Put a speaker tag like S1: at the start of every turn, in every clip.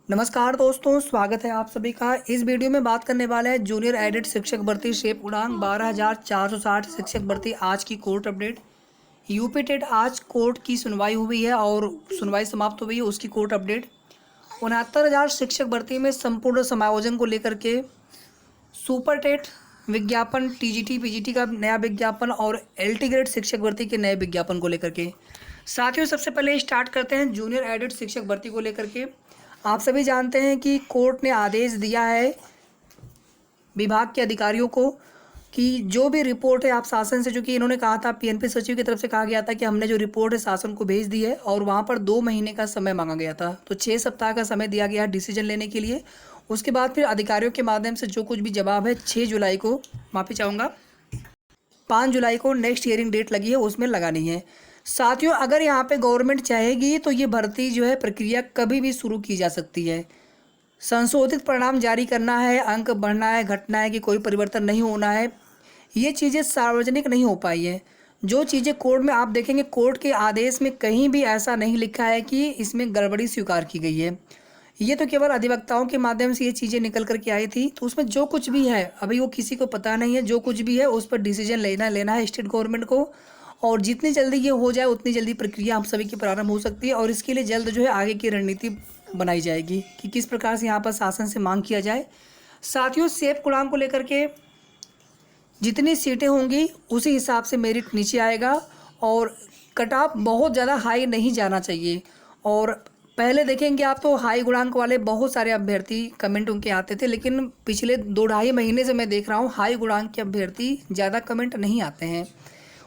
S1: नमस्कार दोस्तों, स्वागत है आप सभी का। इस वीडियो में बात करने वाले हैं जूनियर एडेड शिक्षक भर्ती शेप उड़ान 12,460 शिक्षक भर्ती आज की कोर्ट अपडेट। यूपी टेट आज कोर्ट की सुनवाई हुई है और सुनवाई समाप्त हो गई है, उसकी कोर्ट अपडेट। 69,000 शिक्षक भर्ती में संपूर्ण समायोजन को लेकर के सुपर टेट विज्ञापन, टीजीटी पीजीटी का नया विज्ञापन और एलटी ग्रेड शिक्षक भर्ती के नए विज्ञापन को लेकर के। साथियों, सबसे पहले स्टार्ट करते हैं जूनियर एडेड शिक्षक भर्ती को लेकर के। आप सभी जानते हैं कि कोर्ट ने आदेश दिया है विभाग के अधिकारियों को कि जो भी रिपोर्ट है आप शासन से, जो कि इन्होंने कहा था, पीएनपी सचिव की तरफ से कहा गया था कि हमने जो रिपोर्ट है शासन को भेज दी है और वहाँ पर 2 महीने का समय मांगा गया था, तो 6 सप्ताह का समय दिया गया है डिसीजन लेने के लिए। उसके बाद फिर अधिकारियों के माध्यम से जो कुछ भी जवाब है 6 जुलाई को, माफ़ी चाहूँगा 5 जुलाई को नेक्स्ट हियरिंग डेट लगी है, उसमें लगानी है। साथियों, अगर यहाँ पे गवर्नमेंट चाहेगी तो ये भर्ती जो है प्रक्रिया कभी भी शुरू की जा सकती है। संशोधित परिणाम जारी करना है, अंक बढ़ना है, घटना है कि कोई परिवर्तन नहीं होना है, ये चीज़ें सार्वजनिक नहीं हो पाई है। जो चीज़ें कोर्ट में आप देखेंगे, कोर्ट के आदेश में कहीं भी ऐसा नहीं लिखा है कि इसमें गड़बड़ी स्वीकार की गई है। ये तो केवल अधिवक्ताओं के माध्यम से ये चीज़ें निकल कर के आई थी, तो उसमें जो कुछ भी है अभी वो किसी को पता नहीं है। जो कुछ भी है उस पर डिसीजन लेना है स्टेट गवर्नमेंट को, और जितनी जल्दी ये हो जाए उतनी जल्दी प्रक्रिया हम सभी की प्रारंभ हो सकती है। और इसके लिए जल्द जो है आगे की रणनीति बनाई जाएगी कि किस प्रकार से यहाँ पर शासन से मांग किया जाए। साथियों, सेब गुणांक को लेकर के जितनी सीटें होंगी उसी हिसाब से मेरिट नीचे आएगा और कट ऑफ बहुत ज़्यादा हाई नहीं जाना चाहिए। और पहले देखेंगे आप तो हाई गुणांक वाले बहुत सारे अभ्यर्थी कमेंट उनके आते थे, लेकिन पिछले 2-2.5 महीने से मैं देख रहा हूँ हाई गुणांक के अभ्यर्थी ज़्यादा कमेंट नहीं आते हैं।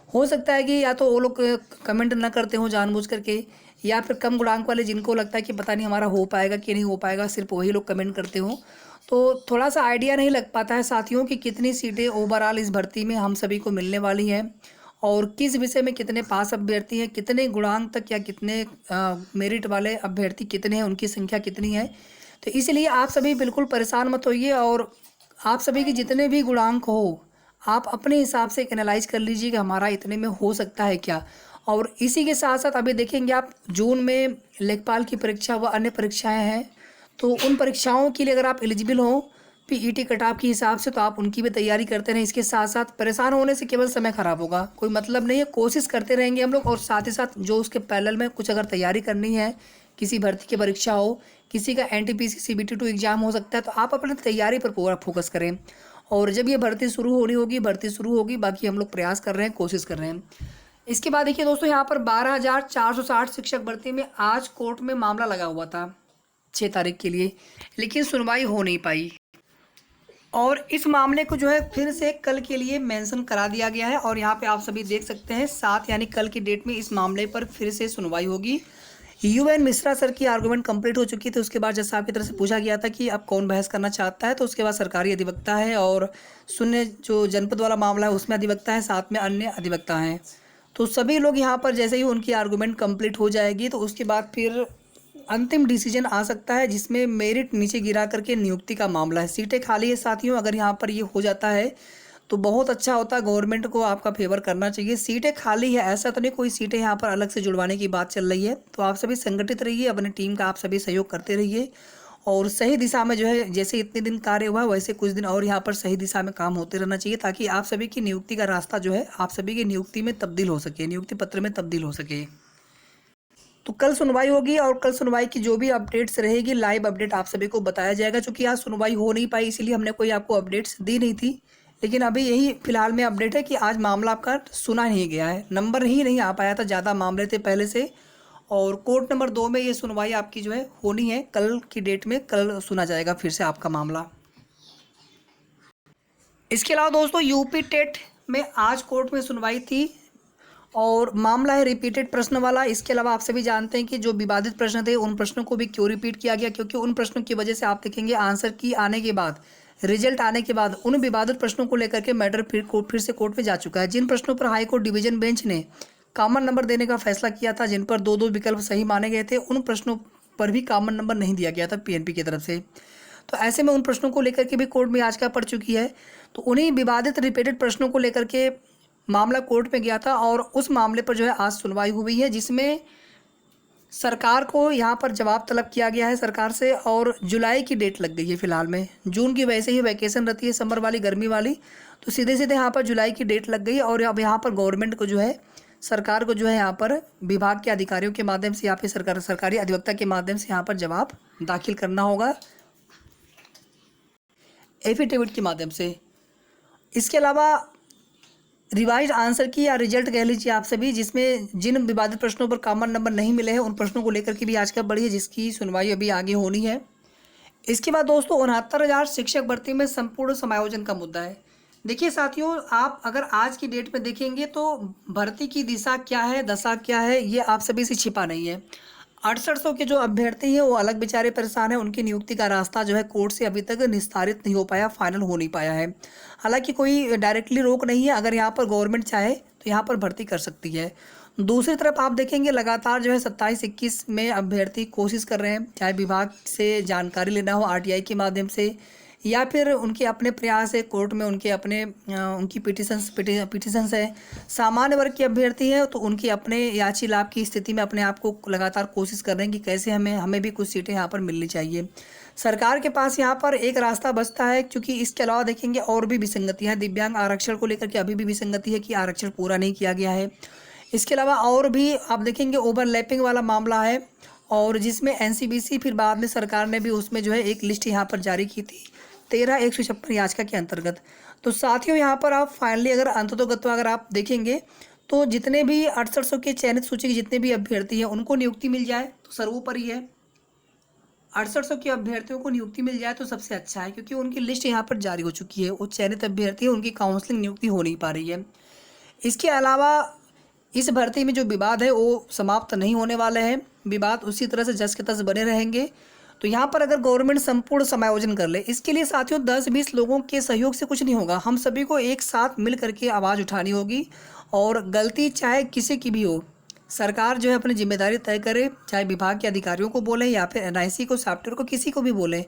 S1: हो सकता है कि या तो वो लोग कमेंट ना करते हों जानबूझ करके, या फिर कम गुणांक वाले जिनको लगता है कि पता नहीं हमारा हो पाएगा कि नहीं हो पाएगा, सिर्फ वही लोग कमेंट करते हों, तो थोड़ा सा आइडिया नहीं लग पाता है साथियों कि कितनी सीटें ओवरऑल इस भर्ती में हम सभी को मिलने वाली हैं और किस विषय में कितने पास अभ्यर्थी हैं, कितने गुणांक तक या कितने मेरिट वाले अभ्यर्थी कितने हैं, उनकी संख्या कितनी है। तो इसलिए आप सभी बिल्कुल परेशान मत होइए और आप सभी के जितने भी गुणांक हो आप अपने हिसाब से एक एनालाइज कर लीजिए कि हमारा इतने में हो सकता है क्या। और इसी के साथ साथ अभी देखेंगे आप जून में लेखपाल की परीक्षा व अन्य परीक्षाएं हैं, तो उन परीक्षाओं के लिए अगर आप एलिजिबल हो पीईटी कट ऑफ के हिसाब से तो आप उनकी भी तैयारी करते रहें। इसके साथ साथ परेशान होने से केवल समय खराब होगा, कोई मतलब नहीं है। कोशिश करते रहेंगे हम लोग और साथ ही साथ जो उसके पैरेलल में कुछ अगर तैयारी करनी है, किसी भर्ती की परीक्षा हो, किसी का एनटीपीसी सीबीटी 2 एग्जाम हो सकता है, तो आप अपनी तैयारी पर पूरा फोकस करें। और जब ये भर्ती शुरू होनी होगी, भर्ती शुरू होगी, बाकी हम लोग प्रयास कर रहे हैं, कोशिश कर रहे हैं। इसके बाद देखिए दोस्तों, यहाँ पर 12,460 शिक्षक भर्ती में आज कोर्ट में मामला लगा हुआ था 6 तारीख के लिए, लेकिन सुनवाई हो नहीं पाई और इस मामले को जो है फिर से कल के लिए मेंशन करा दिया गया है। और यहाँ पे आप सभी देख सकते हैं 7 यानी कल की डेट में इस मामले पर फिर से सुनवाई होगी। यूएन मिश्रा सर की आर्गुमेंट कंप्लीट हो चुकी थी। उसके बाद जज साहब की तरफ से पूछा गया था कि अब कौन बहस करना चाहता है, तो उसके बाद सरकारी अधिवक्ता है और शून्य जो जनपद वाला मामला है उसमें अधिवक्ता है, साथ में अन्य अधिवक्ता हैं। तो सभी लोग यहाँ पर जैसे ही उनकी आर्गुमेंट कंप्लीट हो जाएगी तो उसके बाद फिर अंतिम डिसीजन आ सकता है, जिसमें मेरिट नीचे गिरा करके नियुक्ति का मामला है। सीटें खाली है साथियों, अगर यहाँ पर ये हो जाता है तो बहुत अच्छा होता है, गवर्नमेंट को आपका फेवर करना चाहिए। सीटें खाली है, ऐसा तो नहीं कोई सीटें यहाँ पर अलग से जुड़वाने की बात चल रही है। तो आप सभी संगठित रहिए, अपनी टीम का आप सभी सहयोग करते रहिए और सही दिशा में जो है, जैसे इतने दिन कार्य हुआ वैसे कुछ दिन और यहाँ पर सही दिशा में काम होते रहना चाहिए, ताकि आप सभी की नियुक्ति का रास्ता जो है आप सभी की नियुक्ति में तब्दील हो सके, नियुक्ति पत्र में तब्दील हो सके। तो कल सुनवाई होगी और कल सुनवाई की जो भी अपडेट्स रहेगी लाइव अपडेट आप सभी को बताया जाएगा। क्योंकि आज सुनवाई हो नहीं पाई इसलिए हमने कोई आपको अपडेट्स दी नहीं थी, लेकिन अभी यही फिलहाल में अपडेट है कि आज मामला आपका सुना नहीं गया है, नंबर ही नहीं आ पाया था, ज़्यादा मामले थे पहले से। और कोर्ट नंबर 2 में ये सुनवाई आपकी जो है होनी है, कल की डेट में कल सुना जाएगा फिर से आपका मामला। इसके अलावा दोस्तों, यूपी टेट में आज कोर्ट में सुनवाई थी और मामला है रिपीटेड प्रश्न वाला। इसके अलावा आप सभी जानते हैं कि जो विवादित प्रश्न थे उन प्रश्नों को भी क्यों रिपीट किया गया, क्योंकि उन प्रश्नों की वजह से आप देखेंगे आंसर की आने के बाद, रिजल्ट आने के बाद उन विवादित प्रश्नों को लेकर के मैटर फिर से कोर्ट में जा चुका है। जिन प्रश्नों पर हाईकोर्ट डिवीजन बेंच ने कॉमन नंबर देने का फैसला किया था, जिन पर 2-2 विकल्प सही माने गए थे, उन प्रश्नों पर भी कॉमन नंबर नहीं दिया गया था पीएनपी की तरफ से। तो ऐसे में उन प्रश्नों को लेकर के भी कोर्ट में याचिका पड़ चुकी है। तो उन्हीं विवादित रिपीटेड प्रश्नों को लेकर के मामला कोर्ट में गया था और उस मामले पर जो है आज सुनवाई हुई है, जिसमें सरकार को यहाँ पर जवाब तलब किया गया है सरकार से, और जुलाई की डेट लग गई है फिलहाल में। जून की वैसे ही वैकेशन रहती है, समर वाली, गर्मी वाली, तो सीधे सीधे यहाँ पर जुलाई की डेट लग गई। और अब यहाँ पर गवर्नमेंट को जो है, सरकार को जो है यहाँ पर विभाग के अधिकारियों के माध्यम से या फिर सरकारी अधिवक्ता के माध्यम से यहाँ पर जवाब दाखिल करना होगा एफिडेविट के माध्यम से। इसके अलावा रिवाइज आंसर की या रिजल्ट कह लीजिए आप सभी, जिसमें जिन विवादित प्रश्नों पर कॉमन नंबर नहीं मिले हैं उन प्रश्नों को लेकर के भी आज का बढ़ी है, जिसकी सुनवाई अभी आगे होनी है। इसके बाद दोस्तों 69,000 शिक्षक भर्ती में संपूर्ण समायोजन का मुद्दा है। देखिए साथियों, आप अगर आज की डेट में देखेंगे तो भर्ती की दिशा क्या है, दशा क्या है, ये आप सभी से छिपा नहीं है। 6800 के जो अभ्यर्थी हैं वो अलग बेचारे परेशान हैं। उनकी नियुक्ति का रास्ता जो है कोर्ट से अभी तक निस्तारित नहीं हो पाया, फाइनल हो नहीं पाया है। हालांकि कोई डायरेक्टली रोक नहीं है, अगर यहाँ पर गवर्नमेंट चाहे तो यहाँ पर भर्ती कर सकती है। दूसरी तरफ आप देखेंगे लगातार जो है 27-21 में अभ्यर्थी कोशिश कर रहे हैं, चाहे विभाग से जानकारी लेना हो आरटीआई के माध्यम से या फिर उनके अपने प्रयास है कोर्ट में, उनके अपने उनकी पिटिशंस है। सामान्य वर्ग के अभ्यर्थी हैं तो उनकी अपने याची लाभ की स्थिति में अपने आप को लगातार कोशिश कर रहे हैं कि कैसे हमें भी कुछ सीटें यहाँ पर मिलनी चाहिए। सरकार के पास यहाँ पर एक रास्ता बचता है, क्योंकि इसके अलावा देखेंगे और भी विसंगतियाँ हैं। दिव्यांग आरक्षण को लेकर के अभी भी विसंगति है कि आरक्षण पूरा नहीं किया गया है। इसके अलावा और भी आप देखेंगे ओवरलैपिंग वाला मामला है, और जिसमें एनसीबीसी फिर बाद में सरकार ने भी उसमें जो है एक लिस्ट यहाँ पर जारी की थी 13,156 याचिका के अंतर्गत। तो साथियों यहाँ पर आप फाइनली अगर अंततोगत्वा अगर आप देखेंगे तो जितने भी 6800 के चयनित सूची के जितने भी अभ्यर्थी हैं उनको नियुक्ति मिल जाए तो सर्वोपरि है। 6800 के अभ्यर्थियों को नियुक्ति मिल जाए तो सबसे अच्छा है, क्योंकि उनकी लिस्ट यहाँ पर जारी हो चुकी है। वो चयनित अभ्यर्थी है, उनकी काउंसलिंग नियुक्ति हो नहीं पा रही है। इसके अलावा इस भर्ती में जो विवाद है वो समाप्त नहीं होने वाले हैं, विवाद उसी तरह से जस के तस बने रहेंगे। तो यहाँ पर अगर गवर्नमेंट संपूर्ण समायोजन कर ले, इसके लिए साथियों 10-20 लोगों के सहयोग से कुछ नहीं होगा। हम सभी को एक साथ मिल करके आवाज़ उठानी होगी, और गलती चाहे किसी की भी हो, सरकार जो है अपनी जिम्मेदारी तय करे, चाहे विभाग के अधिकारियों को बोलें या फिर एनआईसी को, सॉफ्टवेयर को, किसी को भी बोलें।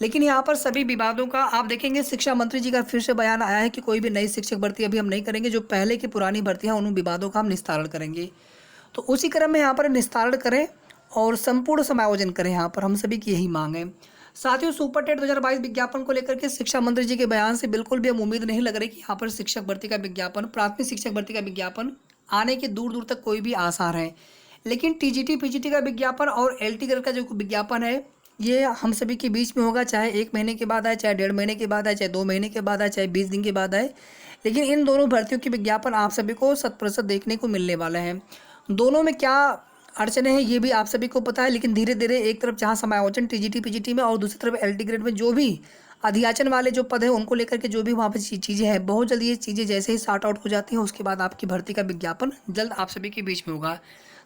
S1: लेकिन यहाँ पर सभी विवादों का आप देखेंगे शिक्षा मंत्री जी का फिर से बयान आया है कि कोई भी नई शिक्षक भर्ती अभी हम नहीं करेंगे, जो पहले की पुरानी भर्तियाँ उन विवादों का हम निस्तारण करेंगे। तो उसी क्रम में यहाँ पर निस्तारण करें और संपूर्ण समायोजन करें, यहाँ पर हम सभी की यही मांग है। साथियों सुपर टेट 2022 विज्ञापन को लेकर के शिक्षा मंत्री जी के बयान से बिल्कुल भी हम उम्मीद नहीं लग रही कि यहाँ पर शिक्षक भर्ती का विज्ञापन, प्राथमिक शिक्षक भर्ती का विज्ञापन आने के दूर दूर तक कोई भी आसार है। लेकिन टीजीटी पीजीटी का विज्ञापन और एलटी ग्रेड का जो विज्ञापन है ये हम सभी के बीच में होगा, चाहे 1 महीने के बाद आए, चाहे 1.5 महीने के बाद आए, चाहे 2 महीने के बाद आए, चाहे 20 दिन के बाद आए। लेकिन इन दोनों भर्तियों के विज्ञापन आप सभी को 100% देखने को मिलने वाले हैं। दोनों में क्या अड़चने हैं ये भी आप सभी को पता है, लेकिन धीरे धीरे एक तरफ जहाँ समायोजन टीजीटी पीजीटी में और दूसरी तरफ एलटी ग्रेड में जो भी अधियाचन वाले जो पद हैं उनको लेकर के जो भी वहाँ पर चीज़ें हैं, बहुत जल्दी ये चीज़ें जैसे ही सॉर्ट आउट हो जाती हैं उसके बाद आपकी भर्ती का विज्ञापन जल्द आप सभी के बीच में होगा।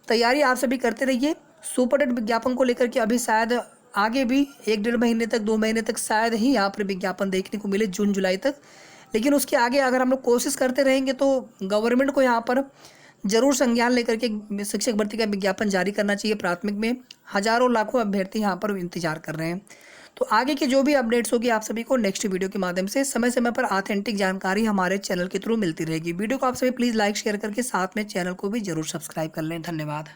S1: तैयारी आप सभी करते रहिए। सुपर टेट विज्ञापन को लेकर के अभी शायद आगे भी 1-1.5 महीने तक, 2 महीने तक शायद ही यहाँ पर विज्ञापन देखने को मिले, जून जुलाई तक। लेकिन उसके आगे अगर हम लोग कोशिश करते रहेंगे तो गवर्नमेंट को यहाँ पर जरूर संज्ञान लेकर के शिक्षक भर्ती का विज्ञापन जारी करना चाहिए। प्राथमिक में हजारों लाखों अभ्यर्थी यहाँ पर इंतजार कर रहे हैं। तो आगे की जो भी अपडेट्स होगी आप सभी को नेक्स्ट वीडियो के माध्यम से समय समय पर ऑथेंटिक जानकारी हमारे चैनल के थ्रू मिलती रहेगी। वीडियो को आप सभी प्लीज़ लाइक शेयर करके साथ में चैनल को भी जरूर सब्सक्राइब कर लें। धन्यवाद।